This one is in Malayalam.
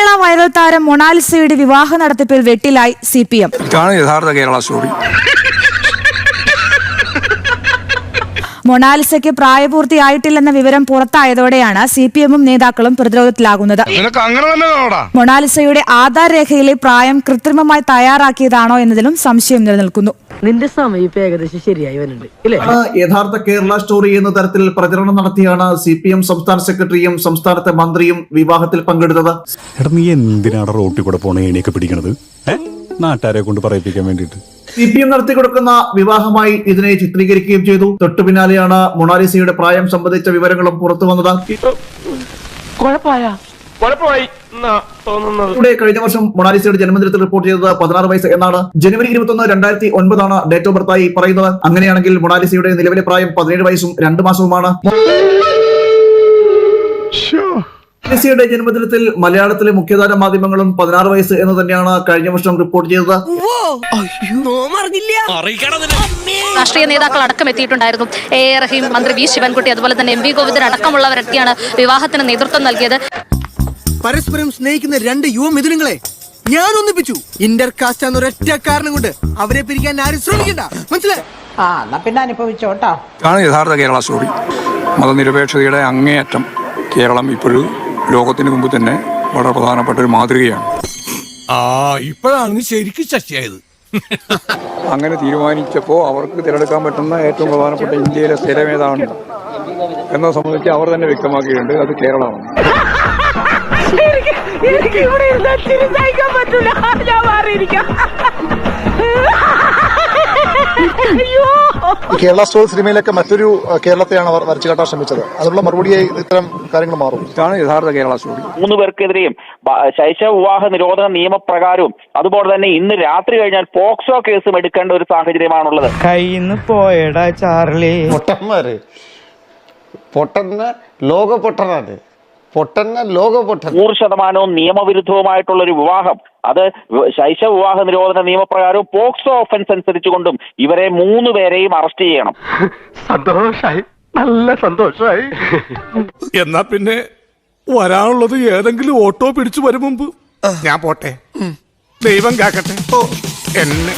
കേരള വൈറൽ താരം മൊണാലിസയുടെ വിവാഹ നടത്തിപ്പിൽ വെട്ടിലായി CPM. ഇതാണ് യഥാർത്ഥ കേരള സ്റ്റോറി. മൊണാലിസയ്ക്ക് പ്രായപൂർത്തിയായിട്ടില്ലെന്ന വിവരം പുറത്തായതോടെയാണ് CPMഉം നേതാക്കളും പ്രതിരോധത്തിലാകുന്നത്. മൊണാലിസയുടെ ആധാർ രേഖയിലെ പ്രായം കൃത്രിമമായി തയ്യാറാക്കിയതാണോ എന്നതിലും സംശയം നിലനിൽക്കുന്നു. നിന്റെ സമയം ഏകദേശം ശരിയായി വരുന്നുണ്ട്. യഥാർത്ഥ കേരള സ്റ്റോറി എന്ന തരത്തിൽ പ്രചരണം നടത്തിയാണ് CPM സംസ്ഥാന സെക്രട്ടറിയും സംസ്ഥാനത്തെ മന്ത്രിയും വിവാഹത്തിൽ പങ്കെടുത്തത്. നീ എന്തിനാണ് റോട്ടിൽ കൂടെ പോണ ഏണിയൊക്കെ പിടിക്കണത്? നാട്ടുകാരെ കൊണ്ട് പറയിപ്പിക്കാൻ വേണ്ടിട്ട് CPM നടത്തി കൊടുക്കുന്ന വിവാഹമായി ഇതിനെ ചിത്രീകരിക്കുകയും ചെയ്തു. തൊട്ടു പിന്നാലെയാണ് മൊണാലിസയുടെ പ്രായം സംബന്ധിച്ച വിവരങ്ങളും പുറത്തു വന്നത്. ഇവിടെ കഴിഞ്ഞ വർഷം മൊണാലിസയുടെ ജന്മദിനത്തിൽ റിപ്പോർട്ട് ചെയ്തത് 16 വയസ്സ് എന്നാണ്. ജനുവരി 21, 2009 ഡേറ്റ് ഓഫ് ബർത്തായി പറയുന്നത്. അങ്ങനെയാണെങ്കിൽ മൊണാലിസയുടെ നിലവിലെ പ്രായം 17 വയസ്സും 2 മാസവുമാണ്. മൊണാലിസയുടെ ജന്മദിനത്തിൽ മലയാളത്തിലെ മുഖ്യധാര മാധ്യമങ്ങളും 16 വയസ്സ് എന്ന് തന്നെയാണ് കഴിഞ്ഞ വർഷം റിപ്പോർട്ട് ചെയ്തത്. രാഷ്ട്രീയ നേതാക്കൾ അടക്കം എത്തിയിട്ടുണ്ടായിരുന്നു. റഹീം, മന്ത്രി V ശിവൻകുട്ടി, അതുപോലെ തന്നെ MV ഗോവിന്ദൻ അടക്കമുള്ളവരൊക്കെയാണ് വിവാഹത്തിന് നേതൃത്വം നൽകിയത്. പരസ്പരം സ്നേഹിക്കുന്ന രണ്ട് യുവമിഥുനങ്ങളെ ഞാൻ ഒന്നിപ്പിച്ചു. ഇന്റർകാസ്റ്റ് എന്ന ഒരൊറ്റ കാരണം കൊണ്ട് അവരെ പിരിക്കാൻ ആരും ശ്രമിക്കണ്ട. മനസ്സിലായി? പിന്നെ അനുഭവിച്ചോട്ടോ. ഇതാണ് യഥാർത്ഥ കേരള സ്റ്റോറി. മതനിരപേക്ഷതയുടെ അങ്ങേയറ്റം കേരളം ഇപ്പോഴും ലോകത്തിന് മുമ്പ് തന്നെ വളരെ പ്രധാനപ്പെട്ട ഒരു മാതൃകയാണ്. ഇപ്പോഴാണ് ശരിക്കും ചർച്ചയായത്. അങ്ങനെ തീരുമാനിച്ചപ്പോൾ അവർക്ക് തിരഞ്ഞെടുക്കാൻ പറ്റുന്ന ഏറ്റവും പ്രധാനപ്പെട്ട ഇന്ത്യയിലെ സ്ഥലം ഏതാണ് എന്നത് സംബന്ധിച്ച് അവർ തന്നെ വ്യക്തമാക്കിയിട്ടുണ്ട്. അത് കേരളമാണ്. കേരള സ്റ്റോറി സിനിമയിലൊക്കെ മറ്റൊരു കേരളത്തെയാണ് അവർ വരച്ചു കാട്ടാൻ ശ്രമിച്ചത്. അതിനുള്ള മറുപടിയായി ഇത്തരം കാര്യങ്ങൾ മാറും. ഇതാണ് യഥാർത്ഥ കേരള സ്റ്റോറി. 3 പേർക്കെതിരെയും ശൈശവ വിവാഹ നിരോധന നിയമപ്രകാരവും അതുപോലെ തന്നെ ഇന്ന് രാത്രി കഴിഞ്ഞാൽ പോക്സോ കേസും എടുക്കേണ്ട ഒരു സാഹചര്യമാണുള്ളത്. കയ്യിന്ന് പോയടാ ചാർലി. പൊട്ടന്മാര് പൊട്ടന്ന ലോക പൊട്ടനാണ്. പൊട്ടന്ന ലോക പൊട്ടൻ. 100% നിയമവിരുദ്ധവുമായിട്ടുള്ള ഒരു വിവാഹം, അത് ശൈശവ വിവാഹ നിരോധന നിയമപ്രകാരവും പോക്സോ ഓഫൻസ് അനുസരിച്ചുകൊണ്ടും ഇവരെ 3 പേരെയും അറസ്റ്റ് ചെയ്യണം. സന്തോഷായി, നല്ല സന്തോഷായി. എന്നാ പിന്നെ വരാനുള്ളത് ഏതെങ്കിലും ഓട്ടോ പിടിച്ചു വരും മുമ്പ് ഞാൻ പോട്ടെ. ദൈവം കാക്കട്ടെ എന്നെ.